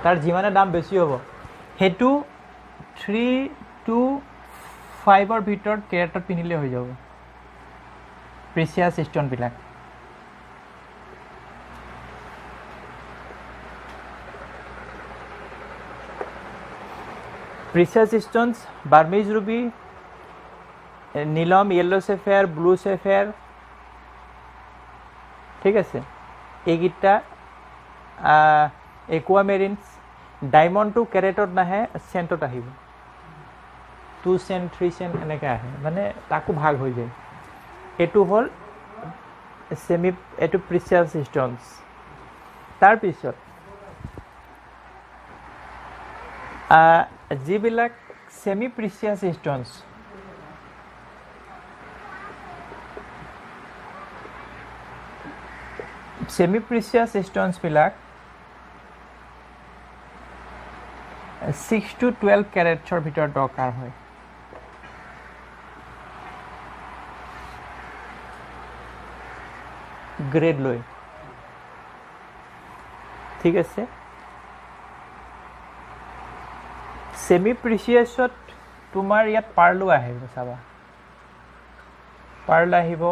তাৰ যিমানে দাম বেছি হ'ব সেইটো 3 to 5 ভিতৰত কেৰেটত পিন্ধিলে হৈ যাব প্ৰিচিয়াছ ষ্ট'নবিলাক প্ৰিচিয়াছ ষ্ট'নছ বাৰ্মিজ ৰুবি নীলম য়েল্লো চেফেয়াৰ ব্লু চেফেয়াৰ ঠিক আছে এইকেইটা একুৱামেৰিনছ ডায়মণ্ডটো কেৰেটত নাহে চেণ্টত আহিব 2 চেণ্ট 3 চেণ্ট এনেকৈ আহে মানে তাকো ভাগ হৈ যায় এইটো হ'ল এইটো প্ৰিচিয়াছ ষ্ট'নছ তাৰপিছত যিবিলাক semi precious stones semi precious ষ্ট'নছবিলাক 6 to 12 কেৰেটছৰ ভিতৰত দৰকাৰ হয় গ্ৰেড লৈ ঠিক আছে ছেমি প্ৰিচিয়াছত তোমাৰ ইয়াত পাৰ্লো আহিব চাবা পাৰ্ল আহিব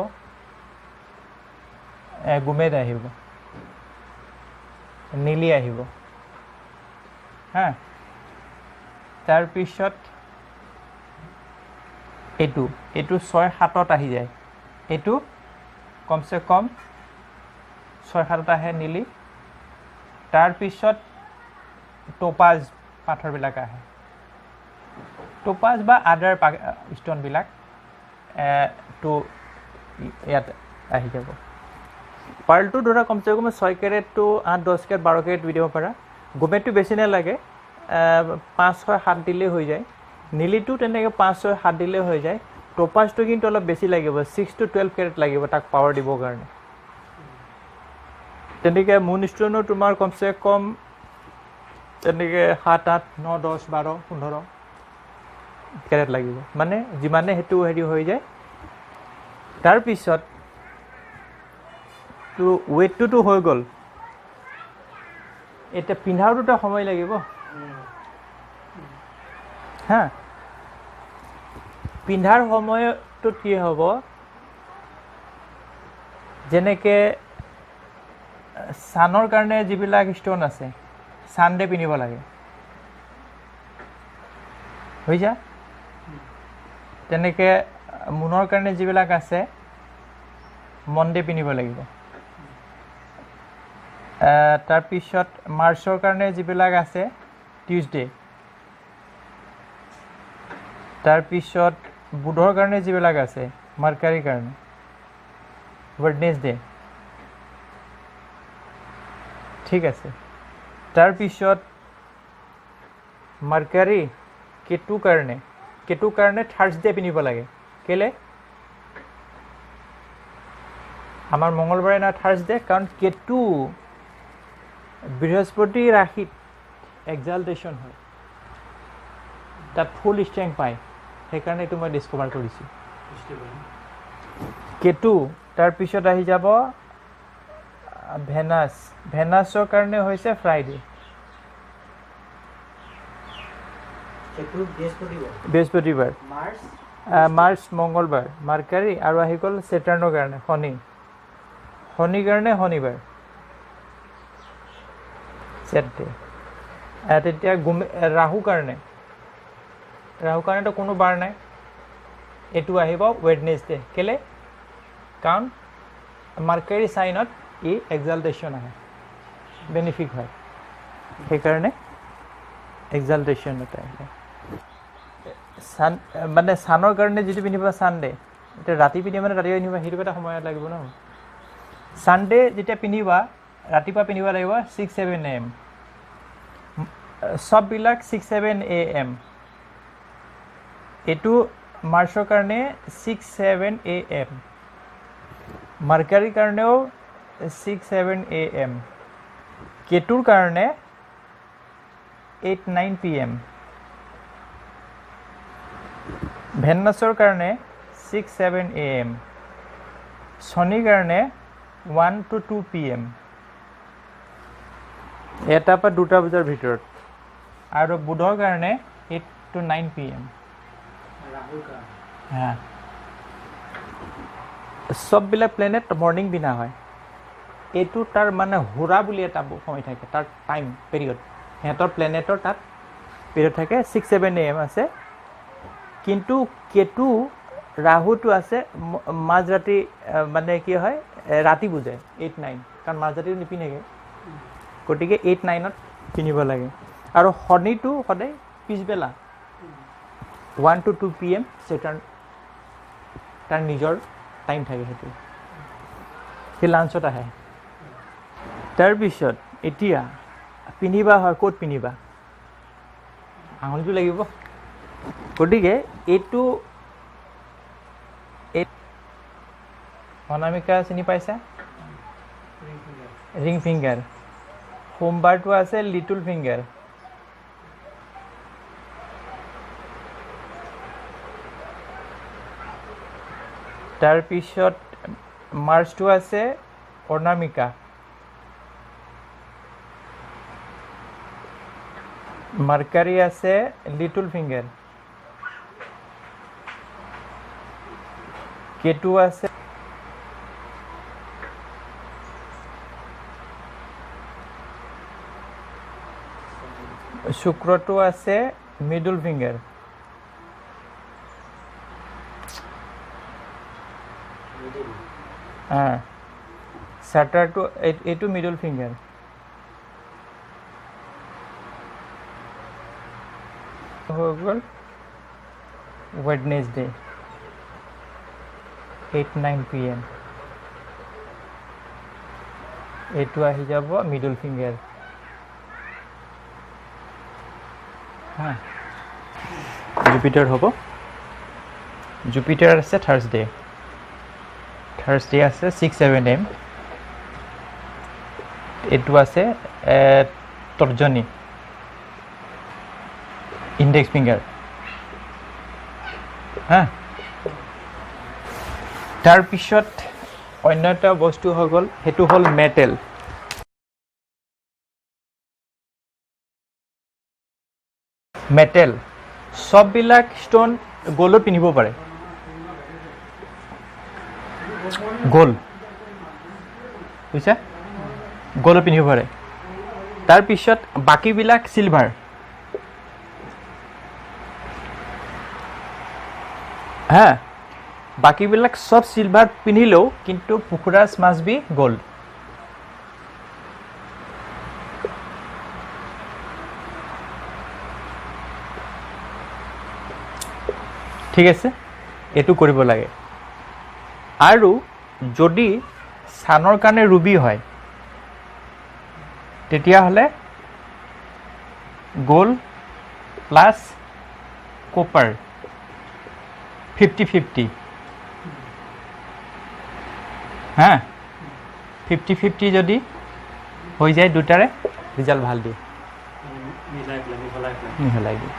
গুমেদ আহিব নীলি আহিব হা তাৰপিছত এইটো 6-7ত আহি যায় এইটো কমচে কম 6-7ত আহে নীলি তাৰপিছত টোপাজ পাথৰবিলাক আহে টোপাজ বা আদাৰ ষ্ট'নবিলাক তো ইয়াত আহি যাব পাৰ্লটো ধৰা কমচে কম 6 কেৰেট to 8-10 কেৰেট 12 কেৰেট দিব পাৰা গুমেদটো বেছি নালাগে 5-6-7 দিলেই হৈ যায় নীলিটো তেনেকৈ 5-6-7 দিলেই হৈ যায় টোপাজটো কিন্তু অলপ বেছি লাগিব 6 to 12 কেৰেট লাগিব তাক পাৱাৰ দিবৰ কাৰণে তেনেকৈ মুনষ্টোনো তোমাৰ কমচে কম তেনেকৈ 7-8 9-10 12 15 কেৰেট লাগিব মানে যিমানে সেইটো হেৰি হৈ যায় তাৰপিছত তো ৱেটটোতো হৈ গ'ল এতিয়া পিন্ধাওঁতে সময় লাগিব হা পিন্ধাৰ সময়টোত কি হ'ব যেনেকৈ ছানৰ কাৰণে যিবিলাক ষ্ট'ন আছে ছানডে পিন্ধিব লাগে বুজিছা তেনেকৈ মুনৰ কাৰণে যিবিলাক আছে মনডে পিন্ধিব লাগিব তাৰপিছত মাৰ্চৰ কাৰণে যিবিলাক আছে টিউজডে তাৰপিছত বুধৰ কাৰণে যিবিলাক আছে মাৰ্কাৰীৰ কাৰণে ৱেডনেছডে ঠিক আছে তাৰপিছত মাৰ্কাৰী কেতুৰ কাৰণে থাৰ্ছডে পিন্ধিব লাগে কেলে আমাৰ মঙ্গলবাৰে না থাৰ্ছডে কাৰণ কেতু বৃহস্পতি ৰাশিত এক্সালটেশ্যন হয় তাত ফুল ষ্ট্ৰেংথ পায় সেইকাৰণে এইটো মই ডিছকভাৰ কৰিছোঁ কেতু তাৰপিছত আহি যাব ভেনাছৰ কাৰণে হৈছে ফ্ৰাইডে বৃহস্পতিবাৰ মাৰ্চ মঙ্গলবাৰ মাৰ্কাৰী আৰু আহি গ'ল ছেটাৰ্ণৰ কাৰণে শনিৰ কাৰণে শনিবাৰ ছেটাৰডে তেতিয়া ৰাহু কাৰণেতো কোনো বাৰ নাই এইটো আহিব ৱেডনেছডে কেলে কাৰণ মাৰ্কাৰী চাইনত ই এক্সালটেশ্যন আহে বেনিফিট হয় সেইকাৰণে এক্সালটেশ্যন এটা আহে মানে ছানৰ কাৰণে যিটো পিন্ধিবা ছানডে এতিয়া ৰাতি পিন্ধিবা মানে ৰাতিপুৱা পিন্ধিবা সেইটো এটা সময় লাগিব ন ছানডে যেতিয়া পিন্ধিবা ৰাতিপুৱা পিন্ধিব লাগিব 6-7 AM সববিলাক 6-7 AM এইটো মাৰ্চৰ কাৰণে 6-7 AM মাৰ্কাৰীৰ কাৰণেও 6-7 AM কেতুৰ কাৰণে 8-9 PM ভেনাছৰ কাৰণে 6-7 AM শনিৰ কাৰণে 1 to 2 PM এটাৰ পৰা 2টা বজাৰ ভিতৰত আৰু বুধৰ কাৰণে 8 to 9 PM হা সববিলাক প্লেনেট মৰ্নিং দিনা হয় এইটো তাৰ মানে হুৰা বুলি এটা সময় থাকে তাৰ টাইম পিৰিয়ড সিহঁতৰ প্লেনেটৰ তাত পিৰিয়ড থাকে 6-7 AM আছে কিন্তু কেতু ৰাহুটো আছে মাজৰাতি মানে কি হয় ৰাতি বুজায় 8-9 কাৰণ মাজৰাতিটো নিপিনেগে গতিকে 8-9ত পিন্ধিব লাগে আৰু শনিটো সদায় পিছবেলা 1 to 2 PM সেটাৰ তাৰ নিজৰ টাইম থাকে সেইটো সি লাঞ্চত আহে তাৰপিছত এতিয়া পিন্ধিবা হয় ক'ত পিন্ধিবা আঙুলিটো লাগিব গতিকে এইটো অনামিকা চিনি পাইছা ৰিং ফিংগাৰ সোমবাৰটো আছে লিটল ফিংগাৰ তাৰপিছত মাৰ্চটো আছে অনামিকা মাৰ্কাৰী আছে লিটল ফিংগাৰ কেতু আছে শুক্ৰটো আছে মিডল ফিংগাৰ স্যাটাৰটো এইটো মিডল ফিংগাৰ হৈ গ'ল ৱেডনেছডে 8-9 PM এইটো আহি যাব মিডল ফিংগাৰ হা জুপিটাৰ হ'ব জুপিটাৰ আছে থাৰ্ছডে আছে 6-7 AM এইটো আছে তৰ্জনী ইন্ডেক্স ফিংগাৰ হা তাৰপিছত অন্য এটা বস্তু হৈ গ'ল সেইটো হ'ল মেটেল সববিলাক ষ্ট'ন গ'লত পিন্ধিব পাৰে গ'ল বুজিছা গ'লত পিন্ধিব পাৰে তাৰপিছত বাকীবিলাক চিলভাৰ হা বাকীবিলাক সব চিলভাৰ পিন্ধিলেও কিন্তু পুখুৰাছ মাষ্ট বি গ'ল্ড ঠিক আছে এইটো কৰিব লাগে আৰু যদি সানৰ কাৰণে ৰুবি হয় তেতিয়াহ'লে গোল্ড প্লাছ কপাৰ 50-50 হা 50-50 যদি হৈ যায় দুটাৰে ৰিজাল্ট ভাল দিয়ে মিহলাই দিয়ে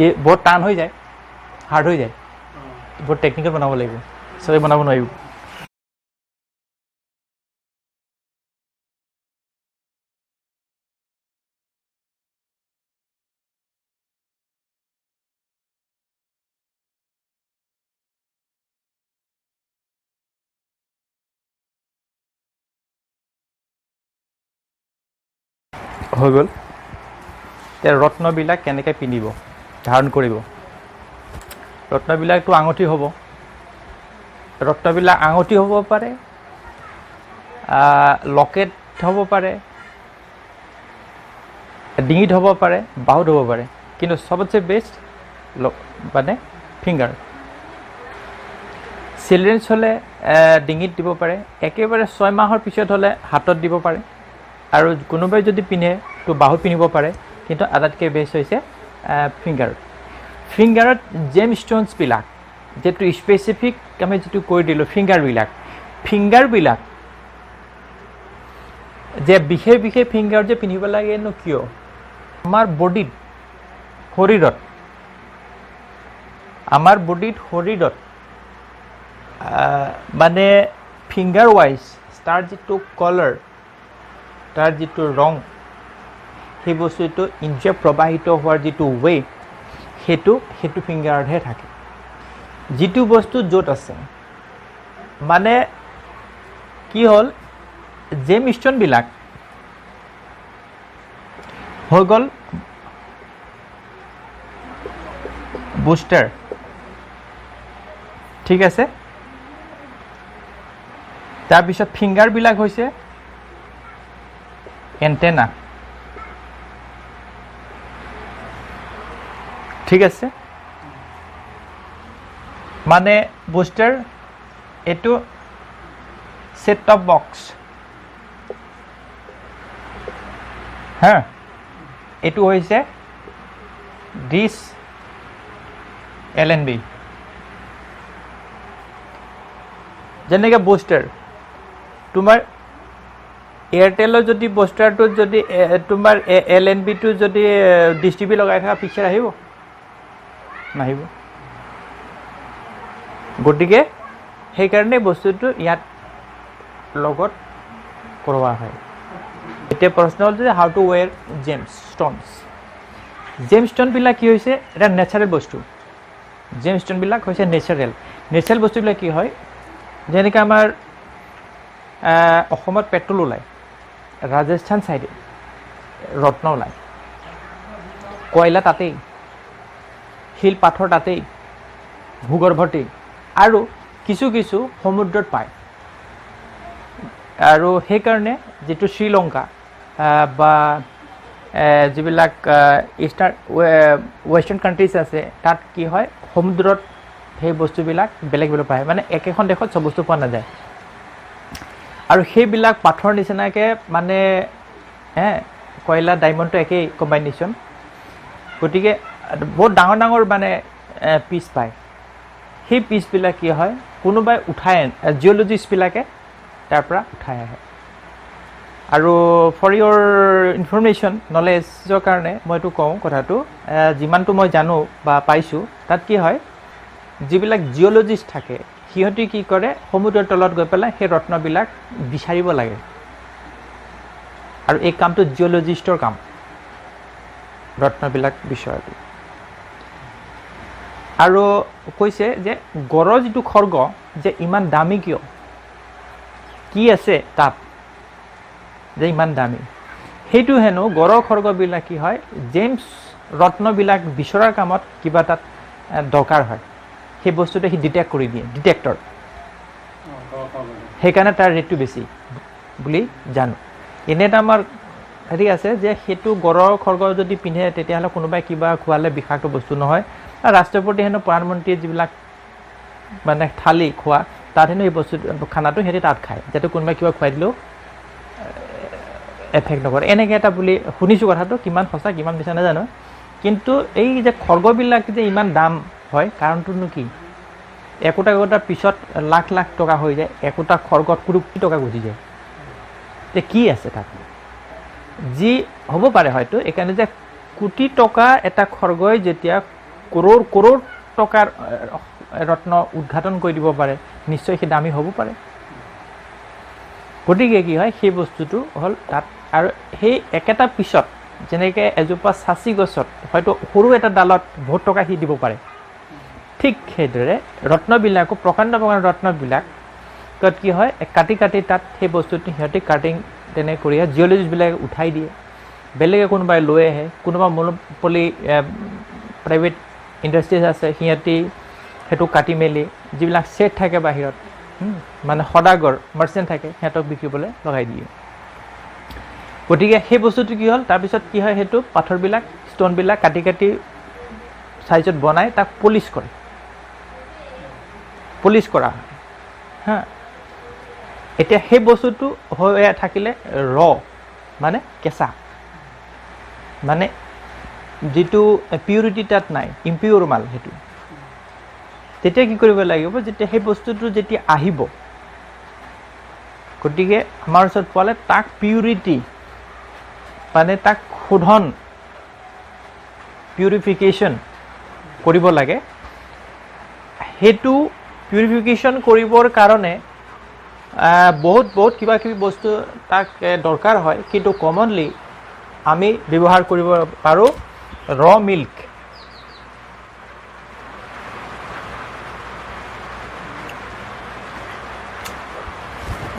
এই বহুত টান হৈ যায় হাৰ্ড হৈ যায় বহুত টেকনিকেল বনাব লাগিব চবে বনাব নোৱাৰিব হৈ গ'ল এতিয়া ৰত্নবিলাক কেনেকৈ পিন্ধিব ধাৰণ কৰিব ৰত্নবিলাকটো আঙুঠি হ'ব ৰত্নবিলাক আঙুঠি হ'ব পাৰে লকেট হ'ব পাৰে ডিঙিত হ'ব পাৰে বাহুত হ'ব পাৰে কিন্তু সবতছে বেষ্ট মানে ফিংগাৰ চিলড্ৰেনছ হ'লে ডিঙিত দিব পাৰে একেবাৰে 6 মাহৰ পিছত হ'লে হাতত দিব পাৰে আৰু কোনোবাই যদি পিন্ধে তো বাহুত পিন্ধিব পাৰে কিন্তু আটাইতকৈ বেষ্ট হৈছে ফিংগাৰত জেম ষ্ট'নছবিলাক যেটো স্পেচিফিক আমি যেটো কৈ দিলোঁ ফিংগাৰবিলাক যে বিশেষ ফিংগাৰ যে পিন্ধিব লাগেনো কিয় আমাৰ বডিত শৰীৰত মানে ফিংগাৰ ৱাইজ তাৰ যিটো কালাৰ তাৰ যিটো ৰং সেই বস্তুটো ইনজেক্ট প্ৰবাহিত হোৱাৰ যিটো ৱে সেইটো ফিংগাৰতহে থাকে যিটো বস্তু য'ত আছে মানে কি হ'ল জেম ষ্ট'নবিলাক হৈ গ'ল বুষ্টাৰ ঠিক আছে তাৰপিছত ফিংগাৰবিলাক হৈছে এণ্টেনা ঠিক আছে মানে বুষ্টাৰ এইটো সেট টপ বক্স হা এইটো হৈছে ডিছ LNB যেনেকৈ বুষ্টাৰ তোমাৰ এয়াৰটেলৰ যদি বুষ্টাৰটোত যদি তোমাৰ LNB-টো যদি ডিছ টিভি লগাই থকা পিকচাৰ আহিব নাহিব গতিকে সেইকাৰণে বস্তুটো ইয়াত লগত কৰোৱা হয় এতিয়া প্ৰশ্ন হ'ল যে হাউ টু ৱেৰ জেম ষ্ট'নবিলাক কি হৈছে এটা নেচাৰেল বস্তু জেম ষ্ট'নবিলাক হৈছে নেচাৰেল বস্তুবিলাক কি হয় যেনেকৈ আমাৰ অসমত পেট্ৰল ওলায় ৰাজস্থান চাইডে ৰত্ন ওলায় কয়লা তাতেই শিল পাথৰ তাতেই ভূগৰ্ভতেই আৰু কিছু সমুদ্ৰত পায় আৰু সেইকাৰণে যিটো শ্ৰীলংকা বা যিবিলাক ৱেষ্টাৰ্ণ কাণ্ট্ৰিজ আছে তাত কি হয় সমুদ্ৰত সেই বস্তুবিলাক বেলেগ পায় মানে একেখন দেশত চব বস্তু পোৱা নাযায় আৰু সেইবিলাক পাথৰ নিচিনাকৈ মানে কয়লা ডায়মণ্ডটো একেই কম্বাইনেশ্যন গতিকে বহুত ডাঙৰ মানে পিচ পায় সেই পিচবিলাক কি হয় কোনোবাই উঠাই জিঅ'লজিষ্টবিলাকে তাৰ পৰা উঠাই আহে আৰু ফৰ ইয়ৰ ইনফৰমেশ্যন নলেজৰ কাৰণে মই এইটো কওঁ কথাটো যিমানটো মই জানো বা পাইছোঁ তাত কি হয় যিবিলাক জিঅ'লজিষ্ট থাকে সিহঁতি কি কৰে সমুদ্ৰৰ তলত গৈ পেলাই সেই ৰত্নবিলাক বিচাৰিব লাগে আৰু এই কামটো জিঅ'লজিষ্টৰ কাম ৰত্নবিলাক বিচৰাটো আৰু কৈছে যে গড়ৰ যিটো খৰ্গ যে ইমান দামী কিয় কি আছে তাত যে ইমান দামী সেইটো হেনো গড়ৰ খৰ্গবিলাক কি হয় জেমছ ৰত্নবিলাক বিচৰাৰ কামত কিবা তাত দৰকাৰ হয় সেই বস্তুটো সি ডিটেক্ট কৰি দিয়ে ডিটেক্টৰ সেইকাৰণে তাৰ ৰেটটো বেছি বুলি জানো এনে এটা আমাৰ হেৰি আছে যে সেইটো গড়ৰ খৰ্গ যদি পিন্ধে তেতিয়াহ'লে কোনোবাই কিবা খোৱালে বিষাক্ত বস্তু নহয় ৰাষ্ট্ৰপতি হেনো প্ৰধানমন্ত্ৰীয়ে যিবিলাক মানে থালি খোৱা তাত হেনো এই বস্তু খানাটো সিহঁতে তাত খায় যাতে কোনোবাই কিবা খুৱাই দিলেও এফেক্ট নকৰে এনেকৈ এটা বুলি শুনিছোঁ কথাটো কিমান সঁচা কিমান মিছা নাজানো কিন্তু এই যে খৰ্গবিলাক যে ইমান দাম হয় কাৰণটোনো কি একোটা পিছত লাখ টকা হৈ যায় একোটা খৰ্গত কোটি টকা গুচি যায় তে কি আছে তাত যি হ'ব পাৰে হয়তো এইকাৰণে যে কোটি টকা এটা খৰ্গই যেতিয়া কৰোৰ টকাৰ ৰত্ন উদ্ঘাটন কৰি দিব পাৰে নিশ্চয় সেই দামী হ'ব পাৰে গতিকে কি হয় সেই বস্তুটো হ'ল তাত আৰু সেই একেটা পিছত যেনেকৈ এজোপা চাচি গছত হয়তো সৰু এটা ডালত বহুত টকা সি দিব পাৰে ঠিক সেইদৰে ৰত্নবিলাকো প্ৰকাণ্ড ৰত্নবিলাক তাত কি হয় কাটি তাত সেই বস্তুটো সিহঁতে কাটিং তেনে কৰি জিঅ'লজিষ্টবিলাকে উঠাই দিয়ে বেলেগে কোনোবাই লৈ আহে কোনোবা মনোপলি প্ৰাইভেট ইণ্ডাষ্ট্ৰিজ আছে সিহঁতি সেইটো কাটি মেলি যিবিলাক ছেট থাকে বাহিৰত মানে সদাগৰ মাৰ্চেণ্ট থাকে সিহঁতক বিকিবলৈ লগাই দিয়ে গতিকে সেই বস্তুটো কি হ'ল তাৰপিছত কি হয় সেইটো পাথৰবিলাক ষ্ট'নবিলাক কাটি চাইজত বনাই তাক পলিচ কৰা হা এতিয়া সেই বস্তুটো হৈ থাকিলে মানে কেঁচা মানে যিটো পিউৰিটি তাত নাই ইম্পিউৰ মাল সেইটো তেতিয়া কি কৰিব লাগিব যেতিয়া সেই বস্তুটো যেতিয়া আহিব গতিকে আমাৰ ওচৰত পোৱালে তাক পিউৰিটি মানে তাক শোধন পিউৰিফিকেশ্যন কৰিব লাগে সেইটো পিউৰিফিকেশ্যন কৰিবৰ কাৰণে বহুত কিবা কিবি বস্তু তাক দৰকাৰ হয়, কিন্তু কমনলি আমি ব্যৱহাৰ কৰিব পাৰোঁ ৰ মিল্ক।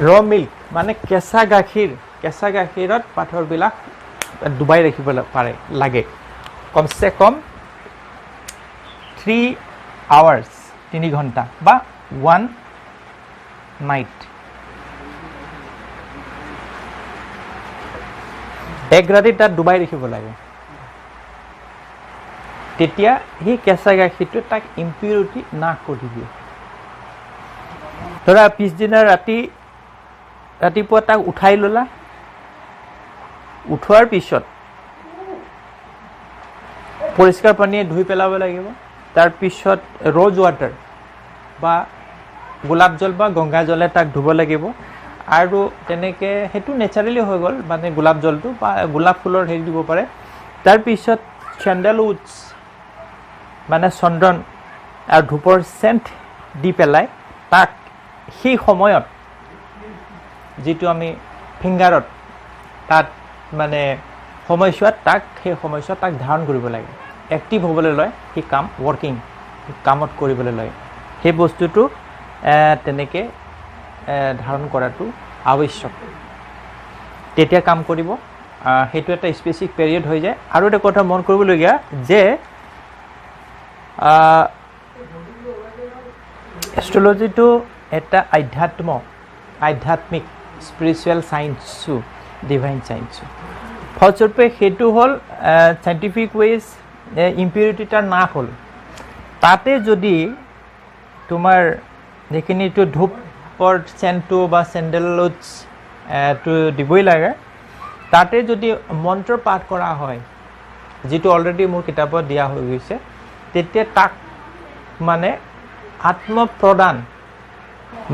ৰ মিল্ক মানে কেঁচা গাখীৰত পাথৰবিলাক ডুবাই ৰাখিব লাগে কমচে কম 3 hours 3 ঘণ্টা বা 1 night। এক ৰাতি তাত ডুবাই ৰাখিব লাগে, তেতিয়া সেই কেঁচা গাখীৰটোৱে তাক ইম্পিউৰিটি নাশ কৰি দিয়ে। ধৰা পিছদিনা ৰাতিপুৱা তাক উঠাই ল'লা, উঠোৱাৰ পিছত পৰিষ্কাৰ পানীয়ে ধুই পেলাব লাগিব। তাৰপিছত ৰ'জ ৱাটাৰ বা গোলাপ জল বা গংগা জলে তাক ধুব লাগিব। আৰু তেনেকৈ সেইটো নেচাৰেলি হৈ গ'ল, মানে গোলাপ জলটো বা গোলাপ ফুলৰ হেৰি দিব পাৰে। তাৰপিছত চেণ্ডেলউডছ মানে চন্দন আৰু ধূপৰ চেণ্ট দি পেলাই তাক সেই সময়ত যিটো আমি ফিংগাৰত তাত মানে সময়ছোৱাত সেই সময়ছোৱাত তাক ধাৰণ কৰিব লাগে, এক্টিভ হ'বলৈ লয়, সেই কামত কৰিবলৈ লয়। সেই বস্তুটো তেনেকৈ ধাৰণ কৰাটো আৱশ্যক, তেতিয়া কাম কৰিব। সেইটো এটা স্পেচিফিক পিৰিয়ড হৈ যায়। আৰু এটা কথা মন কৰিবলগীয়া যে এষ্ট্ৰলজিটো এটা আধ্যাত্মিক স্পিৰিচুৱেল চায়েন্সো, ডিভাইন চায়েন্সো। ফলস্বৰূপে সেইটো হ'ল চাইণ্টিফিক ৱেজ ইম্পিউৰিটি তাৰ নাশ হ'ল। তাতে যদি তোমাৰ যিখিনিটো ধূপৰ চেণ্টটো বা চেণ্ডেলউডছটো দিবই লাগে, তাতে যদি মন্ত্ৰ পাঠ কৰা হয়, যিটো অলৰেডি মোৰ কিতাপত দিয়া হৈ গৈছে, তেতিয়া তাক মানে আত্মপ্ৰদান,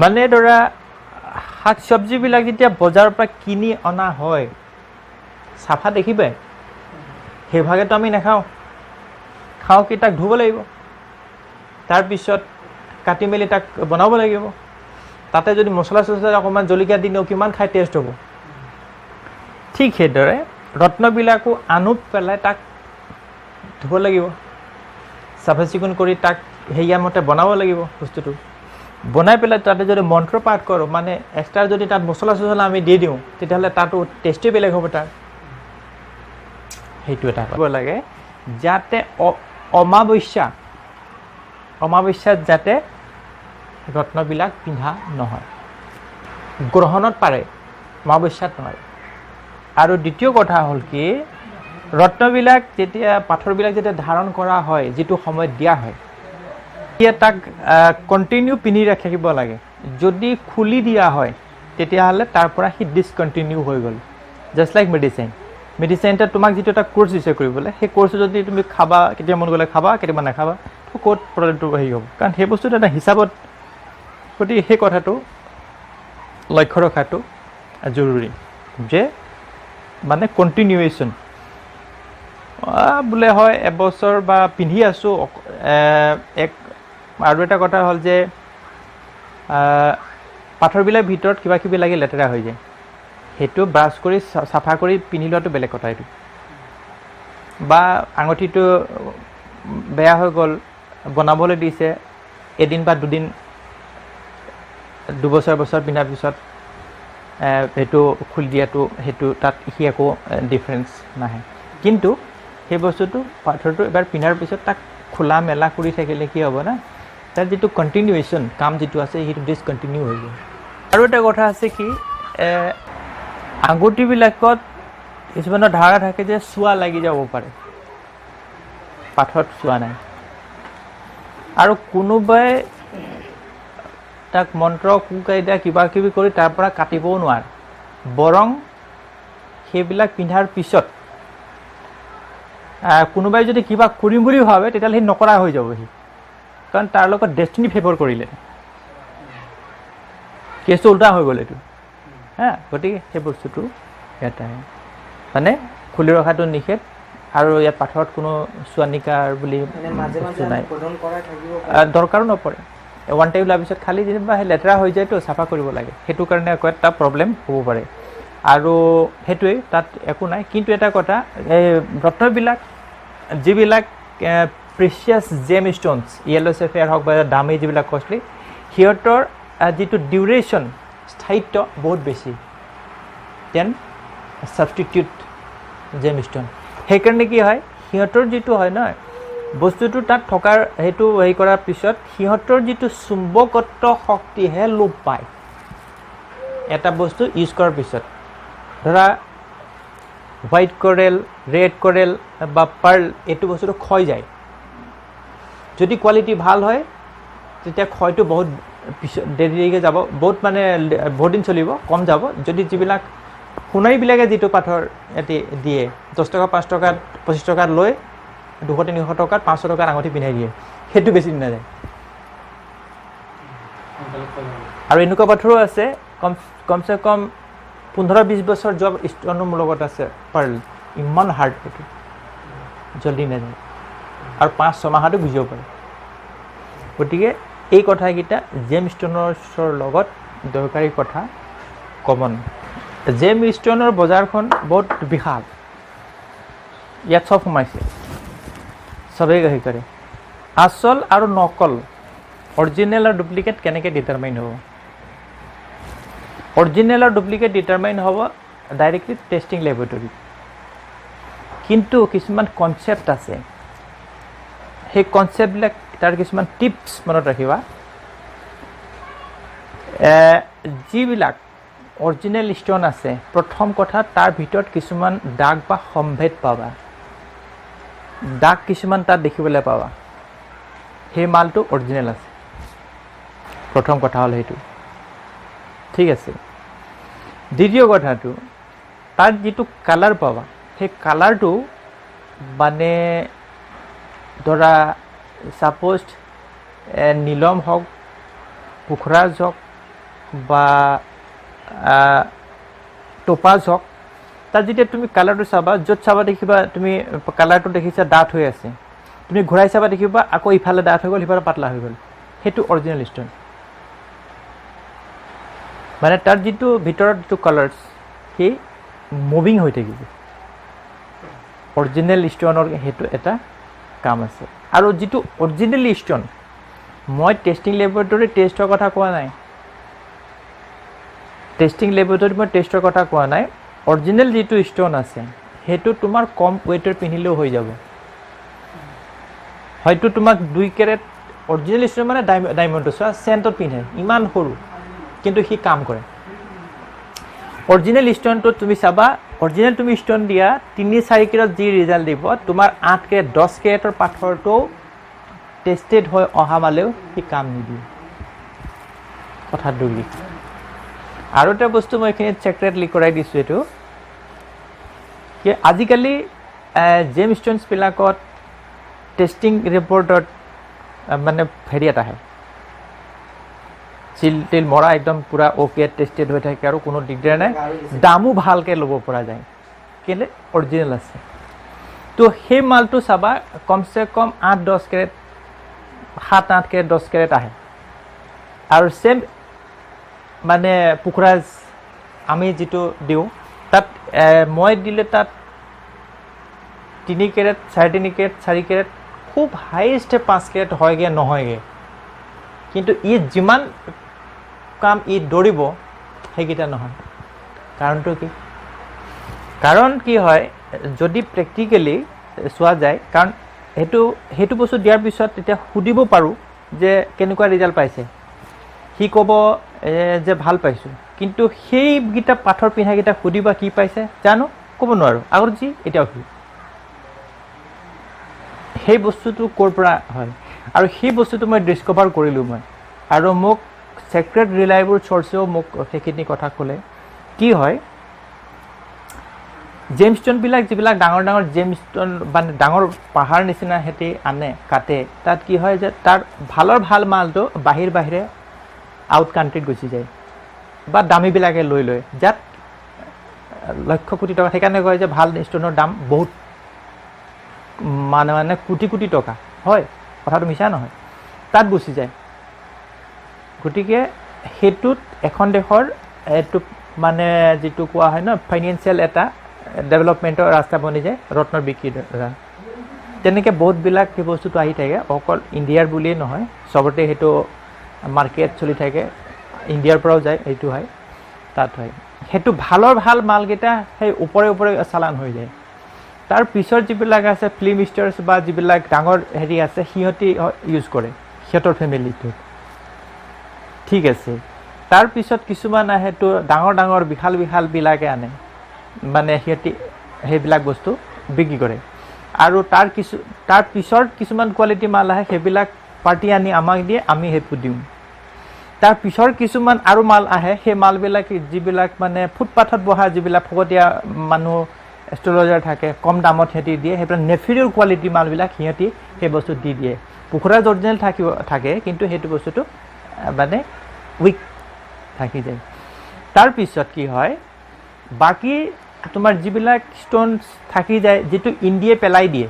মানে ধৰা শাক চব্জিবিলাক যেতিয়া বজাৰৰ পৰা কিনি অনা হয়, চাফা দেখিবে, সেইভাগেতো আমি নাখাওঁ, খাওঁ কি তাক ধুব লাগিব, তাৰপিছত কাটি মেলি তাক বনাব লাগিব। তাতে যদি মছলা অকণমান জলকীয়া দি দিওঁ, কিমান খাই টেষ্ট হ'ব। ঠিক সেইদৰে ৰত্নবিলাকো আনুপ পেলাই তাক ধুব লাগিব, চাফা চিকুণ কৰি তাক সেয়া মতে বনাব লাগিব বস্তুটো। বনাই পেলাই তাতে যদি মন্ত্ৰ পাঠ কৰোঁ, মানে এক্সট্ৰা যদি তাত মছলা আমি দি দিওঁ, তেতিয়াহ'লে তাতো টেষ্টেই বেলেগ হ'ব তাৰ। সেইটো এটা কৰিব লাগে, যাতে অমাৱস্যাত যাতে ৰত্নবিলাক পিন্ধা নহয়। গ্ৰহণত পাৰে, অমাৱস্যাত নোৱাৰে। আৰু দ্বিতীয় কথা হ'ল কি, ৰত্নবিলাক পাথৰবিলাক যেতিয়া ধাৰণ কৰা হয়, যিটো সময়ত দিয়া হয়, তেতিয়া তাক কণ্টিনিউ পিন্ধি ৰাখিব লাগে। যদি খুলি দিয়া হয়, তেতিয়াহ'লে তাৰ পৰা সি ডিছকণ্টিনিউ হৈ গ'ল। জাষ্ট লাইক মেডিচাইনটা তোমাক যিটো এটা কোৰ্চ দিছে কৰিবলৈ, সেই কোৰ্চটো যদি তুমি খাবা, কেতিয়া মন গ'লে খাবা, কেতিয়াবা নাখাবা, ক'ত প্ৰডাক্টটো হেৰি হ'ব। কাৰণ সেই বস্তুটো এটা হিচাপত, গতিকে সেই কথাটো লক্ষ্য ৰখাটো জৰুৰী যে মানে কণ্টিনিউৱেশ্যন বোলে হয় এবছৰ বা পিন্ধি আছোঁ। আৰু এটা কথা হ'ল যে পাথৰবিলাক ভিতৰত কিবা কিবি লাগি লেতেৰা হৈ যায়, সেইটো ব্ৰাছ কৰি চাফা কৰি পিন্ধি লোৱাটো বেলেগ কথা। এইটো বা আঙুঠিটো বেয়া হৈ গ'ল, বনাবলৈ দিছে, এদিন বা দুদিন, দুবছৰ পিন্ধাৰ পিছত সেইটো খুলি দিয়াটো, সেইটো তাত সি একো ডিফাৰেঞ্চ নাহে। কিন্তু সেই বস্তুটো পাথৰটো এবাৰ পিন্ধাৰ পিছত তাক খোলা মেলা কৰি থাকিলে কি হ'ব না, তাৰ যিটো কণ্টিনিউৱেশ্যন কাম যিটো আছে, সেইটো ডিছকণ্টিনিউ হৈ যায়। আৰু এটা কথা আছে কি, আঙুঠিবিলাকত কিছুমানৰ ধাৰা থাকে যে চোৱা লাগি যাব পাৰে, পাথৰত চোৱা নাই। আৰু কোনোবাই তাক মন্ত্ৰ কুকাইদা কিবা কিবি কৰি তাৰ পৰা কাটিবও নোৱাৰে, বৰং সেইবিলাক পিন্ধাৰ পিছত কোনোবাই যদি কিবা কৰিম বুলি ভাবে, তেতিয়াহ'লে সি নকৰা হৈ যাব। কাৰণ তাৰ লগত ডেষ্টিনি ফেভৰ কৰিলে, কেছটো উল্টা হৈ গ'ল এইটো। গতিকে সেই বস্তুটো ইয়াত আহে, মানে খুলি ৰখাটো নিষেধ। আৰু ইয়াত পাথৰত কোনো চোৱা নিকাৰ বুলি বস্তু নাই, দৰকাৰো নপৰে। ওৱান টাইম লোৱাৰ পিছত খালি যেনিবা সেই লেতেৰা হৈ যায়তো চাফা কৰিব লাগে, সেইটো কাৰণে আকৌ এটা প্ৰব্লেম হ'ব পাৰে। আৰু সেইটোৱেই, তাত একো নাই। কিন্তু এটা কথা, এই ৰত্নবিলাক যিবিলাক প্ৰেচিয়াছ জেম ষ্ট'নছ, য়েল্ল' চেফেয়াৰ হওক বা দামী যিবিলাক কষ্টলি, সিহঁতৰ যিটো ডিউৰেশ্যন, স্থায়িত্ব বহুত বেছি দেন ছাবষ্টিটিউট জেম ষ্ট'ন। সেইকাৰণে কি হয়, সিহঁতৰ যিটো হয় নহয় বস্তুটো তাত থকাৰ সেইটো হেৰি কৰাৰ পিছত সিহঁতৰ যিটো চুম্বকত্ব শক্তিহে লোপ পায় এটা বস্তু ইউজ কৰাৰ পিছত। ধৰা হোৱাইট কৰেল, ৰেড কৰেল বা পাৰ্ল, এইটো বস্তুটো ক্ষয় যায়। যদি কোৱালিটি ভাল হয় তেতিয়া ক্ষয়টো বহুত পিছত দেৰিলৈকে যাব, বহুত মানে বহুত দিন চলিব, কম যাব। যদি যিবিলাক সোণাৰীবিলাকে যিটো পাথৰ ইয়াতে দিয়ে 10 টকা 5 টকাত 25 টকাত লৈ 200-300 টকাত 500 টকাত আঙুঠি পিন্ধাই দিয়ে, সেইটো বেছি দিন নাযায়। আৰু এনেকুৱা পাথৰো আছে কমচে কম 15-20 বছৰ যোৱা ষ্ট'নো মোৰ লগত আছে পাৰ্ল, ইমান হাৰ্ড, সেইটো জল্দি নাযায় আৰু 5-6 মাহতো গুজিব পাৰে। গতিকে এই কথাকেইটা জেম ষ্ট'নৰ লগত দৰকাৰী কথা, কমন। জেম ষ্ট'নৰ বজাৰখন বহুত বিশাল, ইয়াত চব সোমাইছে, চবেই হেৰি কৰে। আচল আৰু নকল, অৰিজিনেল আৰু ডুপ্লিকেট কেনেকৈ ডিটাৰমাইন হ'ব? অৰিজিনেল আৰু ডুপ্লিকেট ডিটাৰমাইন হ'ব ডাইৰেক্টলি টেষ্টিং লেবৰেটৰীত। কিন্তু কিছুমান কনচেপ্ট আছে, সেই কনচেপ্টবিলাক, তাৰ কিছুমান টিপছ মনত ৰাখিবা। যিবিলাক অৰিজিনেল ষ্ট'ন আছে, প্ৰথম কথা তাৰ ভিতৰত কিছুমান দাগ বা সম্ভেদ পাবা, দাগ কিছুমান তাত দেখিবলৈ পাবা, সেই মালটো অৰিজিনেল আছে। প্ৰথম কথা হ'ল সেইটো, ঠিক আছে। দ্বিতীয় কথাটো, তাত যিটো কালাৰ পাবা, সেই কালাৰটো মানে ধৰা ছাপ'জ নীলম হওক, পোখৰাজ হওক বা টপাজ হওক, তাত যেতিয়া তুমি কালাৰটো চাবা, য'ত চাবা দেখিবা তুমি কালাৰটো দেখিছা ডাঠ হৈ আছে, তুমি ঘূৰাই চাবা দেখিবা আকৌ ইফালে ডাঠ হৈ গ'ল, সিফালে পাতলা হৈ গ'ল, সেইটো অৰিজিনেল ষ্ট'ন। মানে তাৰ যিটো ভিতৰত যিটো কালাৰ্ছ, সেই মুভিং হৈ থাকিব। অৰিজিনেল ষ্ট'নৰ সেইটো এটা কাম আছে। আৰু যিটো অৰিজিনেল ষ্ট'ন, মই টেষ্টিং লেবৰেটৰী টেষ্টৰ কথা কোৱা নাই, টেষ্টিং লেবৰেটৰীত মই টেষ্টৰ কথা কোৱা নাই। অৰিজিনেল যিটো ষ্ট'ন আছে সেইটো তোমাৰ কম ৱেইটৰ পিন্ধিলেও হৈ যাব। হয়তো তোমাক 2 কেৰেট অৰিজিনেল ষ্ট'ন মানে ডায়মণ্ডটো চোৱা, চেণ্টত পিন্ধে, ইমান সৰু, কিন্তু সি কাম কৰে। অৰিজিনেল ষ্ট'নটো তুমি চাবা, অৰিজিনেল তুমি ষ্ট'ন দিয়া 3-4 কেৰেট যি ৰিজাল্ট দিব, তোমাৰ 8 কেৰেট 10 কেৰেটৰ পাথৰটো টেষ্টেড হৈ অহা মালেও সি কাম নিদিয়ে, কথা দূৰি। আৰু এটা বস্তু মই এইখিনিত ছেক্ৰেটলি কৰাই দিছোঁ, এইটো কি আজিকালি জেম ষ্ট'নছবিলাকত টেষ্টিং ৰিপৰ্টত মানে হেৰি এটা আহে, চিল টিল মৰা, একদম পূৰা অ'কে টেষ্টেড হৈ থাকে আৰু কোনো দিগদাৰ নাই, দামো ভালকৈ ল'ব পৰা যায়, কেলে অৰিজিনেল আছে। তো সেই মালটো চাবা কমচে কম 8-10 কেৰেট, 7-8 কেৰেট 10 কেৰেট আহে। আৰু ছেম মানে পোখৰাজ আমি যিটো দিওঁ, তাত মই দিলে তাত 3 কেৰেট 3.5 কেৰেট 4 কেৰেট, খুব হাইষ্ট 5 কেৰেট হয়গৈ নহয়গৈ। কিন্তু ই যিমান কাম ই দৌৰিব সেইকেইটা নহয়। কাৰণটো কি? কাৰণ কি হয়, যদি প্ৰেক্টিকেলি চোৱা যায়, কাৰণ সেইটো বস্তু দিয়াৰ পিছত তেতিয়া সুধিব পাৰোঁ যে কেনেকুৱা ৰিজাল্ট পাইছে, সি ক'ব যে ভাল পাইছোঁ, কিন্তু সেইকেইটা পাথৰ পিন্ধাকেইটা সুধিবা কি পাইছে জানো, ক'ব নোৱাৰোঁ, আগত যি এতিয়াও কি, সেই বস্তুটো ক'ৰ পৰা হয়। আৰু সেই বস্তুটো মই ডিছকভাৰ কৰিলোঁ মই, আৰু মোক ছেক্ৰেট ৰিলায়েবল চ'ৰ্চেও মোক সেইখিনি কথা ক'লে। কি হয়, জেম ষ্ট'নবিলাক যিবিলাক ডাঙৰ ডাঙৰ জেম ষ্ট'ন মানে ডাঙৰ পাহাৰ নিচিনা সিহঁতি আনে কাটে, তাত কি হয় যে তাৰ ভাল মালটো বাহিৰে আউট কাণ্ট্ৰিত গুচি যায়, বা দামীবিলাকে লৈ লয়, যাত লক্ষ কোটি টকা। সেইকাৰণে কয় যে ভাল ষ্ট'নৰ দাম বহুত, মানে কোটি টকা হয়, কথাটো মিছা নহয়, তাত গুচি যায়। গতিকে সেইটোত এখন দেশৰ এইটো মানে যিটো কোৱা হয় ন ফাইনেন্সিয়েল এটা ডেভেলপমেণ্টৰ ৰাস্তা বনি যায় ৰত্নৰ বিক্ৰীৰ দ্বাৰা তেনেকৈ বহুতবিলাক সেই বস্তুটো আহি থাকে অকল ইণ্ডিয়াৰ বুলিয়েই নহয় চবতে সেইটো মাৰ্কেট চলি থাকে ইণ্ডিয়াৰ পৰাও যায় এইটো হয় তাত হয় সেইটো ভাল মালকেইটা সেই ওপৰে চালান হৈ যায় তাৰ পিছত যিবিলাক আছে ফিল্ম ষ্টাৰ্ছ বা যিবিলাক ডাঙৰ হেৰি আছে সিহঁতি ইউজ কৰে সিহঁতৰ ফেমিলিটোত ঠিক আছে তাৰপিছত কিছুমান আহেতো ডাঙৰ বিশালবিলাকে আনে মানে সিহঁতি সেইবিলাক বস্তু বিক্ৰী কৰে আৰু তাৰ পিছত কিছুমান কোৱালিটি মাল আহে সেইবিলাক পাৰ্টি আনি আমাক দিয়ে আমি সেইটো দিওঁ তাৰ পিছৰ কিছুমান আৰু মাল আহে সেই মালবিলাক যিবিলাক মানে ফুটপাথত বহা যিবিলাক ফকতীয়া মানুহ এষ্ট্ৰলজাৰ থাকে কম দামত সিহঁতি দিয়ে সেইবিলাক নেফিৰিয়ৰ কোৱালিটি মালবিলাক সিহঁতি সেই বস্তু দি দিয়ে পুখুৰাজ অৰিজিনেল থাকে কিন্তু সেইটো বস্তুটো মানে উইক থাকি যায় তাৰপিছত কি হয় বাকী তোমাৰ যিবিলাক ষ্ট'নছ থাকি যায় যিটো ইণ্ডিয়াই পেলাই দিয়ে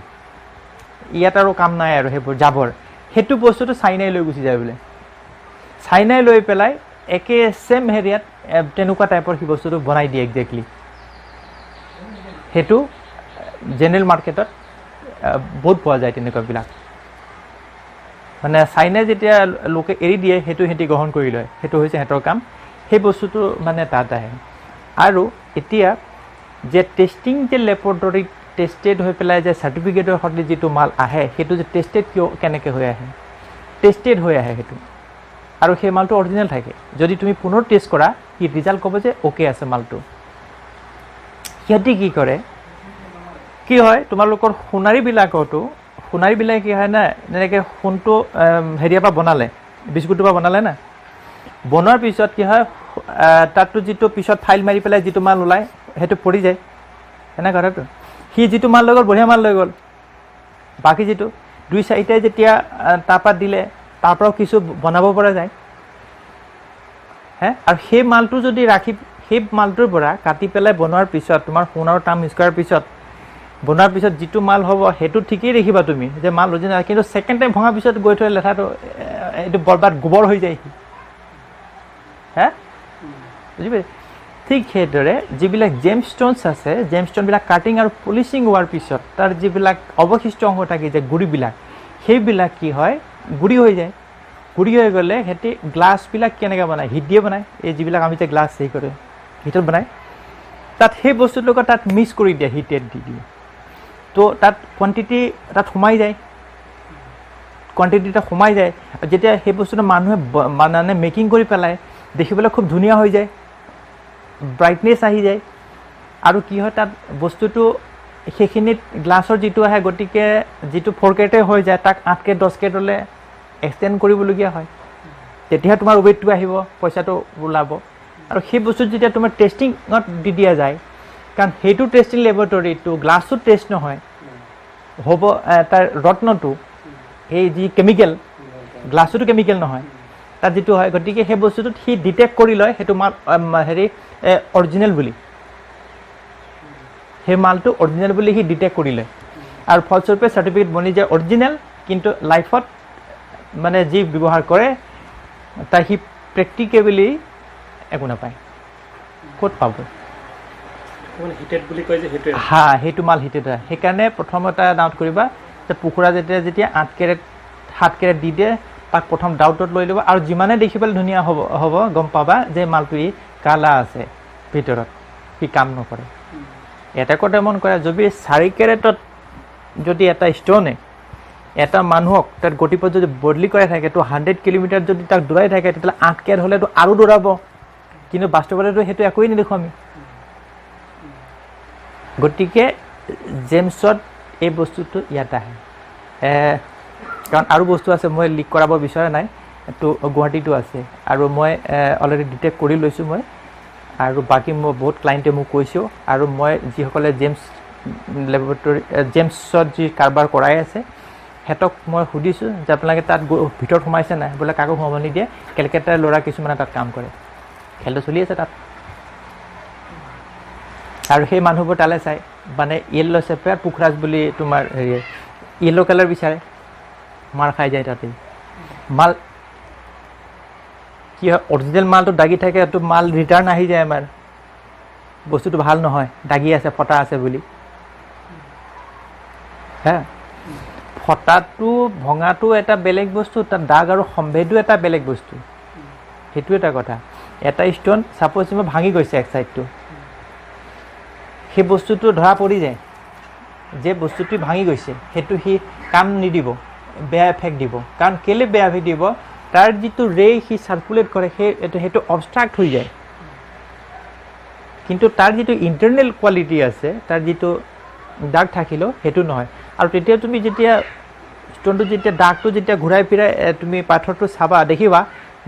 ইয়াত আৰু কাম নাই আৰু সেইবোৰ জাবৰ সেইটো বস্তুটো চাইনাই লৈ গুচি যায় বোলে চাইনাই লৈ পেলাই একে চেম হেৰিয়াত তেনেকুৱা টাইপৰ সেই বস্তুটো বনাই দিয়ে একজেক্টলি সেইটো জেনেৰেল মাৰ্কেটত বহুত পোৱা যায় তেনেকুৱাবিলাক মানে চাইনাই যেতিয়া লোকে এৰি দিয়ে সেইটো সিহঁতি গ্ৰহণ কৰি লয় সেইটো হৈছে সিহঁতৰ কাম সেই বস্তুটো মানে তাত আহে আৰু এতিয়া যে টেষ্টিং যে লেবৰেটৰীত টেষ্টেড হৈ পেলাই যে চাৰ্টিফিকেটৰ সৈতে যিটো মাল আহে সেইটো যে টেষ্টেড কেনেকৈ হৈ আহে টেষ্টেড হৈ আহে সেইটো আৰু সেই মালটো অৰিজিনেল থাকে যদি তুমি পুনৰ টেষ্ট কৰা সি ৰিজাল্ট ক'ব যে অ'কে আছে মালটো সিহঁতি কি কৰে কি হয় তোমালোকৰ সোণাৰীবিলাকতো কি হয় না এনেকৈ সোণটো হেৰিয়াৰ পৰা বনালে বিস্কুটৰ পৰা বনালে না বনোৱাৰ পিছত কি হয় তাততো যিটো পিছত ফাইল মাৰি পেলাই যিটো মাল ওলায় সেইটো পৰি যায় এনে কথাটো সি যিটো মাল লৈ গ'ল বঢ়িয়া মাল লৈ গ'ল বাকী যিটো 2-4টাই যেতিয়া তাৰপৰা দিলে তাৰ পৰাও কিছু বনাব পৰা যায় হে আৰু সেই মালটো যদি ৰাখি সেই মালটোৰ পৰা কাটি পেলাই বনোৱাৰ পিছত তোমাৰ সোণৰ টাম ইউজ কৰাৰ পিছত বনোৱাৰ পিছত যিটো মাল হ'ব সেইটো ঠিকেই দেখিবা তুমি যে মাল অৰিজিনেল কিন্তু ছেকেণ্ড টাইম ভঙাৰ পিছত গৈ থৈ লেঠাটো এইটো বৰবাদ গোবৰ হৈ যায় হে বুজি পাইছে ঠিক সেইদৰে যিবিলাক জেম ষ্ট'নছ আছে জেম ষ্ট'নবিলাক কাটিং আৰু পলিচিং হোৱাৰ পিছত তাৰ যিবিলাক অৱশিষ্ট অংশ থাকে যে গুড়িবিলাক সেইবিলাক কি হয় গুড়ি হৈ যায় গুড়ি হৈ গ'লে সিহঁতি গ্লাছবিলাক কেনেকৈ বনায় হিট দিয়ে বনায় এই যিবিলাক আমি যে গ্লাছ হেৰি কৰোঁ হিটত বনায় তাত সেই বস্তুটোৰ লগত তাত মিক্স কৰি দিয়ে হিটেড দি দিয়ে তো তাত কোৱাণ্টিটি তাত সোমাই যায় কোৱাণ্টিটিটা সোমাই যায় যেতিয়া সেই বস্তুটো মানুহে মানে মেকিং কৰি পেলায় দেখিবলৈ খুব ধুনীয়া হৈ যায় ব্ৰাইটনেছ আহি যায় আৰু কি হয় তাত বস্তুটো সেইখিনিত গ্লাছৰ যিটো আহে গতিকে যিটো 4K হৈ যায় তাক 8K 10K এক্সটেণ্ড কৰিবলগীয়া হয় তেতিয়াহে তোমাৰ ৱেইটটো আহিব পইচাটো ওলাব আৰু সেই বস্তুটো যেতিয়া তোমাৰ টেষ্টিঙত দি দিয়া যায় কাৰণ সেইটো টেষ্টিং লেবৰেটৰীটো গ্লাছটো টেষ্ট নহয় হ'ব তাৰ ৰত্নটো সেই যি কেমিকেল গ্লাছটো কেমিকেল নহয় তাত যিটো হয় গতিকে সেই বস্তুটোত সি ডিটেক্ট কৰি লয় সেইটো মাল হেৰি অৰিজিনেল বুলি সেই মালটো অৰিজিনেল বুলি সি ডিটেক্ট কৰি লয় আৰু ফলস্বৰূপে চাৰ্টিফিকেট বনি যায় অৰিজিনেল কিন্তু লাইফত মানে যি ব্যৱহাৰ কৰে তাৰ সি প্ৰেক্টিকেবলি একো নাপায় ক'ত পাব হা সেইটো মাল হিটেড হয় সেইকাৰণে প্ৰথমতে ডাউট কৰিবা যে পুখুৰা যেতিয়া 8 কেৰেট 7 কেৰেট দি দিয়ে তাক প্ৰথম ডাউটত লৈ ল'ব আৰু যিমানে দেখিবলৈ ধুনীয়া হ'ব গম পাবা যে মালটো ই কালা আছে ভিতৰত সি কাম নকৰে এটা কথা মন কৰা যদি 4 কেৰেটত যদি এটা ষ্ট'নে এটা মানুহক তাত গতিপথ যদি বদলি কৰাই থাকে তো 100 কিলোমিটাৰ যদি তাক দৌৰাই থাকে তেতিয়াহ'লে 8 কেৰেট হ'লেতো আৰু দৌৰাব কিন্তু বাস্তৱতেতো সেইটো একোৱেই নেদেখোঁ আমি গতিকে জেমছত এই বস্তুটো ইয়াত আহে কাৰণ আৰু বস্তু আছে মই লিক কৰাব বিচৰা নাই তো গুৱাহাটীটো আছে আৰু মই অলৰেডি ডিটেক্ট কৰি লৈছোঁ মই আৰু বাকী মই বহুত ক্লাইণ্টে মোক কৈছোঁ আৰু মই যিসকলে জেমছ লেবৰেটৰী জেমছত যি কাৰবাৰ কৰাই আছে সিহঁতক মই সুধিছোঁ যে আপোনালোকে তাত ভিতৰত সোমাইছে নাই বোলে কাকো সোমাব নিদিয়ে কেলকাতাৰ ল'ৰা কিছুমানে তাত কাম কৰে খেলটো চলি আছে তাত আৰু সেই মানুহবোৰ তালৈ চাই মানে য়েল্ল' চেপেয়াৰ পুখৰাজ বুলি তোমাৰ হেৰি য়েল্ল' কালাৰ বিচাৰে মাৰ খাই যায় তাতে মাল কি হয় অৰিজিনেল মালটো দাগি থাকে, এইটো মাল ৰিটাৰ্ণ আহি যায় আমাৰ, বস্তুটো ভাল নহয়, দাগি আছে ফটা আছে বুলি। হে ফটাটো ভঙাটো এটা বেলেগ বস্তু, তাৰ দাগ আৰু সম্ভেদো এটা বেলেগ বস্তু, সেইটো এটা কথা। এটা ষ্ট'ন ছাপ'জ মই ভাঙি গৈছে এক ছাইডটো, সেই বস্তুটো ধৰা পৰি যায় যে বস্তুটো ভাঙি গৈছে, সেইটো সি কাম নিদিব, বেয়া এফেক্ট দিব। কাৰণ কেলৈ বেয়া এফেক্ট দিব, তাৰ যিটো ৰে সি চাৰ্কুলেট কৰে সেইটো অবষ্ট্ৰাক্ট হৈ যায়। কিন্তু তাৰ যিটো ইণ্টাৰনেল কোৱালিটি আছে, তাৰ যিটো দাগ থাকিলেও সেইটো নহয়। আৰু তেতিয়া তুমি যেতিয়া ষ্ট'নটো যেতিয়া দাগটো যেতিয়া ঘূৰাই ফিৰাই তুমি পাথৰটো চাবা, দেখিবা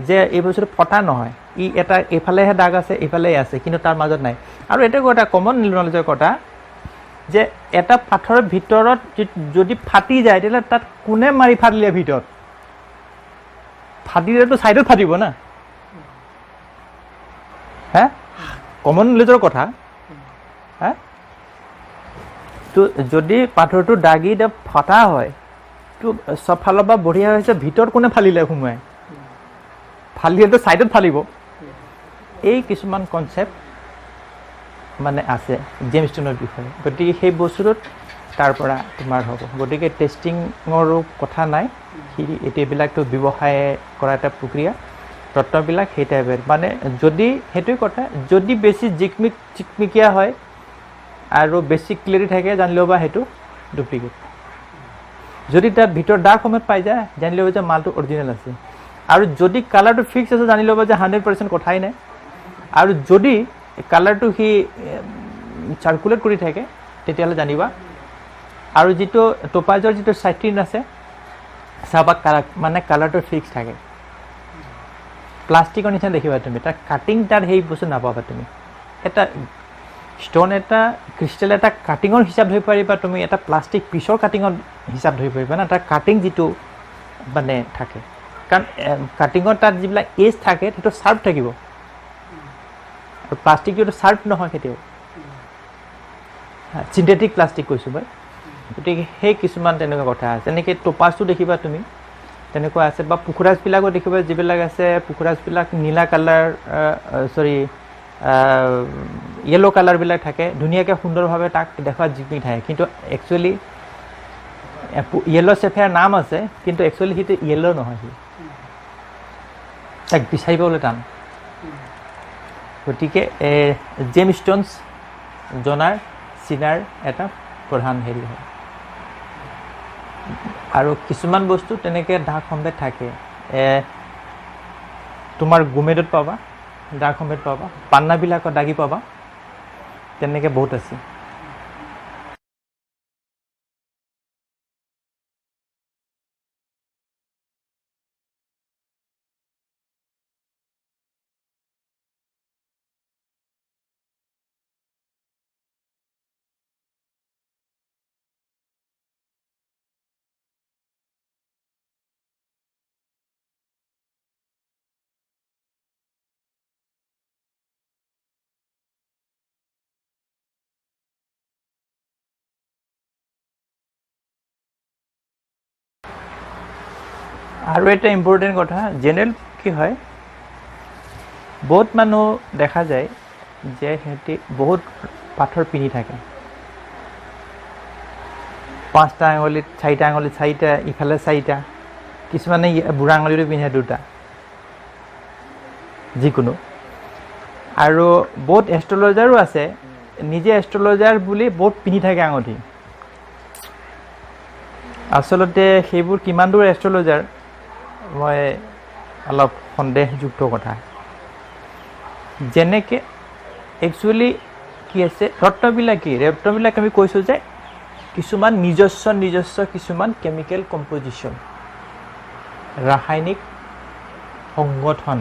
যে এই বস্তুটো ফটা নহয়, ই এটা এইফালেহে দাগ আছে, এইফালেহে আছে, কিন্তু তাৰ মাজত নাই। আৰু এটা কথা কমন নলেজৰ কথা যে এটা পাথৰৰ ভিতৰত যদি ফাটি যায়, তেতিয়াহ'লে তাত কোনে মাৰি ফাটিলে ভিতৰত? ফাটিলেতো ছাইডত ফাটিব না। হে কমন নলেজৰ কথা। হে তো যদি পাথৰটো দাগি ফটা হয়, তো চব ফালৰ পৰা বঢ়িয়া হৈছে, ভিতৰত কোনে ফালিলে সোমোৱাই? ফালিলেতো ছাইডত ফালিব। এই কিছুমান কনচেপ্ট মানে আছে জেমষ্টোনৰ বিষয়ে, গতিকে সেই বস্তুটোত তাৰ পৰা তোমাৰ হ'ব। গতিকে টেষ্টিঙৰো কথা নাই, এইবিলাকতো ব্যৱসায় কৰা এটা প্ৰক্ৰিয়া, ৰত্নবিলাক সেই টাইপৰ। মানে যদি সেইটোৱে কথা, যদি বেছি চিকমিকিয়া হয় আৰু বেছি ক্লিয়াৰি থাকে, জানি ল'বা সেইটো ডুপ্লিকেট। যদি তাত ভিতৰত দাগ সময়ত পাই যায়, জানি ল'বা যে মালটো অৰিজিনেল আছে। আৰু যদি কালাৰটো ফিক্স আছে, জানি ল'বা যে 100% কথাই নাই। আৰু যদি কালাৰটো সি চাৰ্কুলেট কৰি থাকে, তেতিয়াহ'লে জানিবা। আৰু যিটো ট'পাজৰ যিটো চাইট্ৰিন আছে, চাবা মানে কালাৰটো ফিক্স থাকে। প্লাষ্টিকৰ নিচিনা দেখিবা তুমি, তাৰ কাটিং তাৰ সেই বস্তু নাপাবা তুমি। এটা ষ্ট'ন এটা ক্ৰিষ্টেল এটা কাটিঙৰ হিচাপ ধৰিব পাৰিবা তুমি, এটা প্লাষ্টিক পিছৰ কাটিঙৰ হিচাপ ধৰিব পাৰিবা না, তাৰ কাটিং যিটো মানে থাকে। কাৰণ কাটিঙৰ তাত যিবিলাক এজ থাকে, সেইটো শ্বাৰ্প থাকিব। আৰু প্লাষ্টিকটো শ্বাৰ্প নহয় কেতিয়াও, চিন্থেটিক প্লাষ্টিক কৈছোঁ মই। গতিকে সেই কিছুমান তেনেকুৱা কথা আছে। এনেকৈ ট'পাজটো দেখিবা তুমি, তেনেকুৱা আছে। বা পুখুৰাজবিলাকো দেখিবা, যিবিলাক আছে পুখুৰাজবিলাক নীলা কালাৰ, য়েল্ল' কালাৰবিলাক থাকে, ধুনীয়াকৈ সুন্দৰভাৱে তাক দেখুৱাত জিকমিক থাকে। কিন্তু একচুৱেলি য়েল্ল' চেফেয়াৰ নাম আছে, কিন্তু একচুৱেলি সেইটো য়েল্ল' নহয়, সি তাক বিচাৰিবলৈ টান। গতিকে জেমষ্টোনছ জনাৰ চিনাৰ এটা প্ৰধান হেৰি হয়। আৰু কিছুমান বস্তু তেনেকৈ দাগ সম্ভেদ থাকে, তোমাৰ গোমেদত পাবা দাগ সম্ভেদ পাবা, পান্নাবিলাকত দাগি পাবা, তেনেকৈ বহুত আছে। আৰু এটা ইম্পৰ্টেণ্ট কথা, জেনেৰেল কি হয়, বহুত মানুহ দেখা যায় যে সিহঁতি বহুত পাথৰ পিন্ধি থাকে, 5টা আঙুলিত 4টা আঙুলিত 4টা, ইফালে 4টা, কিছুমানে বুঢ়া আঙুলিটো পিন্ধে 2টা, যিকোনো। আৰু বহুত এষ্ট্ৰলজাৰো আছে, নিজে এষ্ট্ৰলজাৰ বুলি বহুত পিন্ধি থাকে আঙুঠি। আচলতে সেইবোৰ কিমান দূৰ এষ্ট্ৰলজাৰ, মই অলপ সন্দেহযুক্ত কথা। যেনেকৈ একচুৱেলি কি আছে, ৰত্নবিলাক আমি কৈছোঁ যে কিছুমান নিজস্ব কিছুমান কেমিকেল কম্পজিশ্যন, ৰাসায়নিক সংগঠন।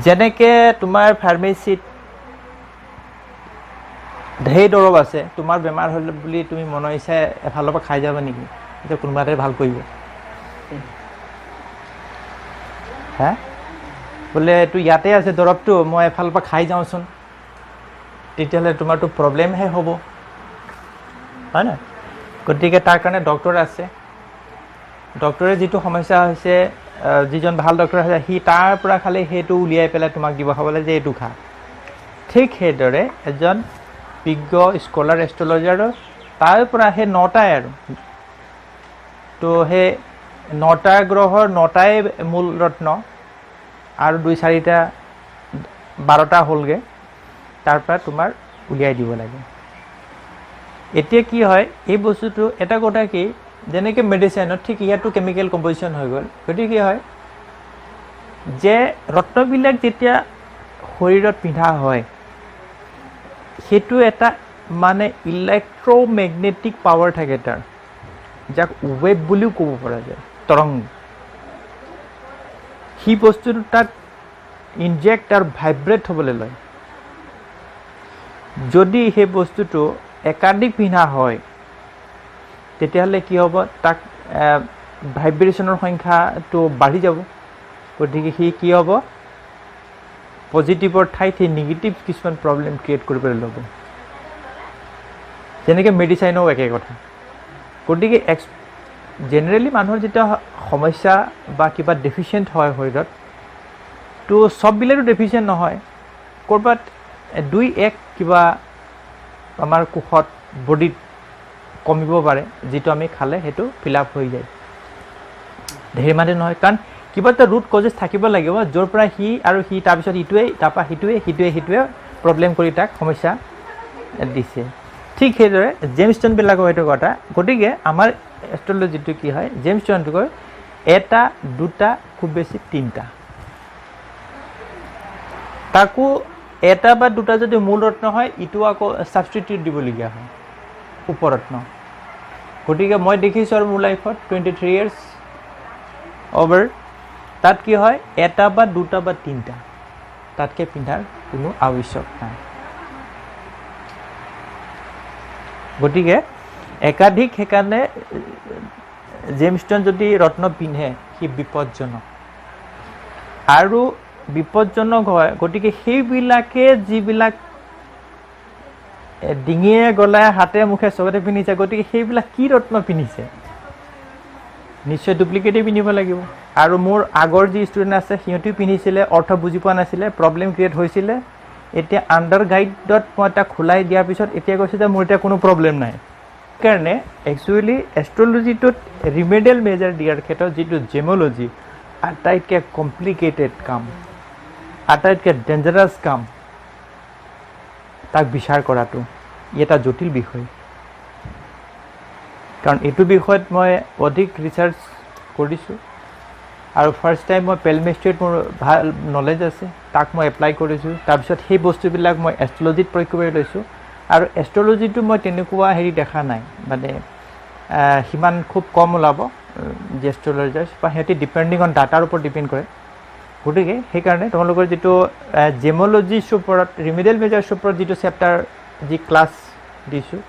যেনেকৈ তোমাৰ ফাৰ্মেচিত ঢেৰ দৰৱ আছে, তোমাৰ বেমাৰ হ'লে বুলি তুমি মনৰ ইচ্ছাই এফালৰ পৰা খাই যাবা নেকি? এতিয়া কোনোবা এটাই ভাল কৰিব, হা বোলে এইটো ইয়াতে আছে দৰৱটো, মই এফালৰ পৰা খাই যাওঁচোন, তেতিয়াহ'লে তোমাৰতো প্ৰব্লেমহে হ'ব, হয় নাই? গতিকে তাৰ কাৰণে ডক্টৰ আছে। ডক্টৰে যিটো সমস্যা হৈছে যিজন ভাল ডক্টৰ আছে সি তাৰ পৰা খালি সেইটো উলিয়াই পেলাই তোমাক দিব খাবলৈ যে এইটো খা ঠিক সেইদৰে এজন বিজ্ঞ স্কলাৰ এষ্ট্ৰলজাৰৰ তাৰ পৰা সেই 9টাই আৰু তো সেই 9টা গ্ৰহৰ 9টাই মূল ৰত্ন আৰু 2-4টা 12টা হ'লগৈ তাৰ পৰা তোমাৰ উলিয়াই দিব লাগে এতিয়া কি হয় এই বস্তুটো এটা কথা কি যেনেকৈ মেডিচিনত ঠিক ইয়াতো কেমিকেল কম্পজিশ্যন হৈ গ'ল গতিকে কি হয় যে ৰত্নবিলাক যেতিয়া শৰীৰত পিন্ধা হয় সেইটো এটা মানে ইলেক্ট্ৰমেগনেটিক পাৱাৰ থাকে তাৰ যাক ৱেভ বুলিও ক'ব পৰা যায় তৰংগ সি বস্তুটো তাক ইনজেক্ট আৰু ভাইব্ৰেট হ'বলৈ লয় যদি সেই বস্তুটো একাধিক পিন্ধা হয় তেতিয়াহ'লে কি হ'ব তাক ভাইব্ৰেশ্যনৰ সংখ্যাটো বাঢ়ি যাব গতিকে সি কি হ'ব পজিটিভৰ ঠাইত সেই নিগেটিভ কিছুমান প্ৰব্লেম ক্ৰিয়েট কৰিবলৈ ল'ব যেনেকৈ মেডিচাইনো একে কথা গতিকে জেনেৰেলি মানুহৰ যেতিয়া সমস্যা বা কিবা ডেফিচিয়েণ্ট হয় শৰীৰত তো চববিলাকো ডেফিচিয়েণ্ট নহয় ক'ৰবাত 2-1 কিবা আমাৰ কোষত বডিত কমিব পাৰে যিটো আমি খালে সেইটো ফিল আপ হৈ যায় ধেৰ মানে নহয় কাৰণ কিবা এটা ৰুট কজেছ থাকিব লাগিব য'ৰ পৰা সি আৰু সি তাৰপিছত ইটোৱেই তাৰপৰা সিটোৱে প্ৰব্লেম কৰি তাক সমস্যা দিছে ঠিক সেইদৰে জেমষ্টোনবিলাকৰ সেইটো কথা গতিকে আমাৰ এষ্ট্ৰলজিটো কি হয় জেমষ্টোনটো কয় 1টা 2টা খুব বেছি 3টা তাকো 1টা বা 2টা যদি মূল ৰত্ন হয় ইটো আকৌ ছাবষ্টিটিউট দিবলগীয়া হয় উপৰত্ন গতিকে মই দেখিছোঁ আৰু মোৰ লাইফত 23 years অভাৰ তাত কি হয় 1টা বা 2টা বা 3টা তাতকৈ পিন্ধাৰ কোনো আৱশ্যক নাই গতিকে একাধিক সেইকাৰণে জেমষ্টোন যদি ৰত্ন পিন্ধে সি বিপদজনক আৰু বিপদজনক হয় গতিকে সেইবিলাকে যিবিলাক ডিঙিয়ে গলায় হাতে মুখে চবতে পিন্ধিছে গতিকে সেইবিলাক কি ৰত্ন পিন্ধিছে নিশ্চয় ডুপ্লিকেটেই পিন্ধিব লাগিব আৰু মোৰ আগৰ যি ষ্টুডেণ্ট আছে সিহঁতেও পিন্ধিছিলে অৰ্থ বুজি পোৱা নাছিলে প্ৰব্লেম ক্ৰিয়েট হৈছিলে এতিয়া আণ্ডাৰ গাইডত মই তাক খোলাই দিয়াৰ পিছত এতিয়া কৈছে যে মোৰ এতিয়া কোনো প্ৰব্লেম নাই সেইকাৰণে একচুৱেলি এষ্ট্ৰলজিটোত ৰিমেডিয়েল মেজাৰ দিয়াৰ ক্ষেত্ৰত যিটো জেম'লজি আটাইতকৈ কমপ্লিকেটেড কাম আটাইতকৈ ডেঞ্জাৰাছ কাম তাক বিচাৰ কৰাটো ই এটা জটিল বিষয় কাৰণ এইটো বিষয়ত মই অধিক ৰিচাৰ্চ কৰিছোঁ আৰু ফাৰ্ষ্ট টাইম মই পেলমেষ্ট্ৰিত মোৰ ভাল নলেজ আছে তাক মই এপ্লাই কৰিছোঁ তাৰপিছত সেই বস্তুবিলাক মই এষ্ট্ৰলজিত প্ৰয়োগ কৰি লৈছোঁ আৰু এষ্ট্ৰলজিটো মই তেনেকুৱা হেৰি দেখা নাই মানে সিমান খুব কম ওলাব যে এষ্ট্ৰলজাৰ্ছ বা সিহঁতি ডিপেণ্ডিং অন ডাটাৰ ওপৰত ডিপেণ্ড কৰে গতিকে সেইকাৰণে তোমালোকৰ যিটো জেম'লজিৰ ওপৰত ৰিমেডিয়েল মেজাৰ্ছৰ ওপৰত যিটো চেপ্টাৰ যি ক্লাছ দিছোঁ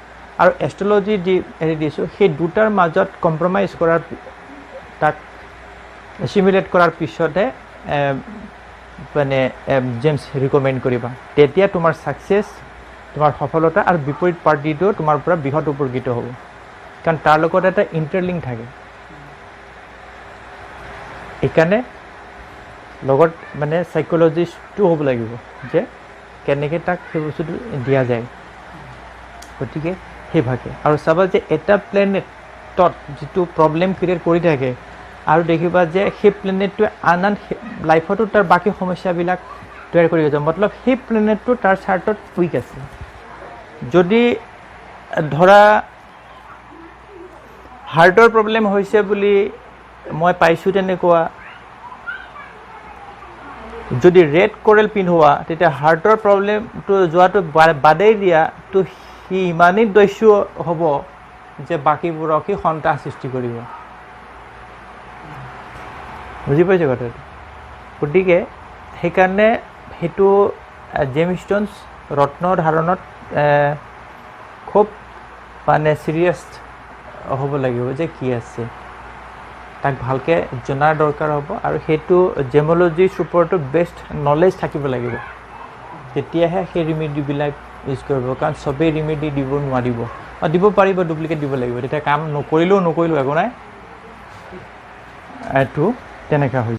আৰু এষ্ট্ৰলজি যি হেৰি দিছোঁ সেই দুটাৰ মাজত কম্প্ৰমাইজ কৰাৰ তাক চিমুলেট কৰাৰ পিছতে মানে জেমছ ৰিকমেণ্ড কৰিবা তেতিয়া তোমাৰ ছাকচেছ তোমাৰ সফলতা আৰু বিপৰীত পাৰ্টিটো তোমাৰ পৰা বৃহৎ উপকৃত হ'ব কাৰণ তাৰ লগত এটা ইণ্টাৰলিংক থাকে এইকাৰণে লগত মানে সাইকোলজিষ্টটো হ'ব লাগিব যে কেনেকৈ তাক সেই বস্তুটো দিয়া যায় গতিকে সেইভাগে আৰু চাবা যে এটা প্লেনেটত যিটো প্ৰব্লেম ক্ৰিয়েট কৰি থাকে আৰু দেখিবা যে সেই প্লেনেটটোৱে আন লাইফতো তাৰ বাকী সমস্যাবিলাক তৈয়াৰ কৰি যায় মতলব সেই প্লেনেটটো তাৰ চাৰ্টত উইক আছে যদি ধৰা হাৰ্টৰ প্ৰব্লেম হৈছে বুলি মই পাইছোঁ তেনেকুৱা যদি ৰেড কোৰেল পিন্ধোৱা তেতিয়া হাৰ্টৰ প্ৰব্লেমটো যোৱাটো বাদেই দিয়া তো সি ইমানেই দস্যু হ'ব যে বাকীবোৰক সি সন্তান সৃষ্টি কৰিব বুজি পাইছে কথাটো গতিকে সেইকাৰণে সেইটো জেমষ্টোনছ ৰত্ন ধাৰণত খুব মানে চিৰিয়াছ হ'ব লাগিব যে কি আছে তাক ভালকৈ জনাৰ দৰকাৰ হ'ব আৰু সেইটো জেম'লজিৰ ওপৰতো বেষ্ট নলেজ থাকিব লাগিব তেতিয়াহে সেই ৰিমেডিবিলাক ইউজ কৰিব কাৰণ চবেই ৰিমেডি দিব নোৱাৰিব দিব পাৰিব ডুপ্লিকেট দিব লাগিব তেতিয়া কাম নকৰিলেও একো নাই এইটো তেনেকৈ হৈ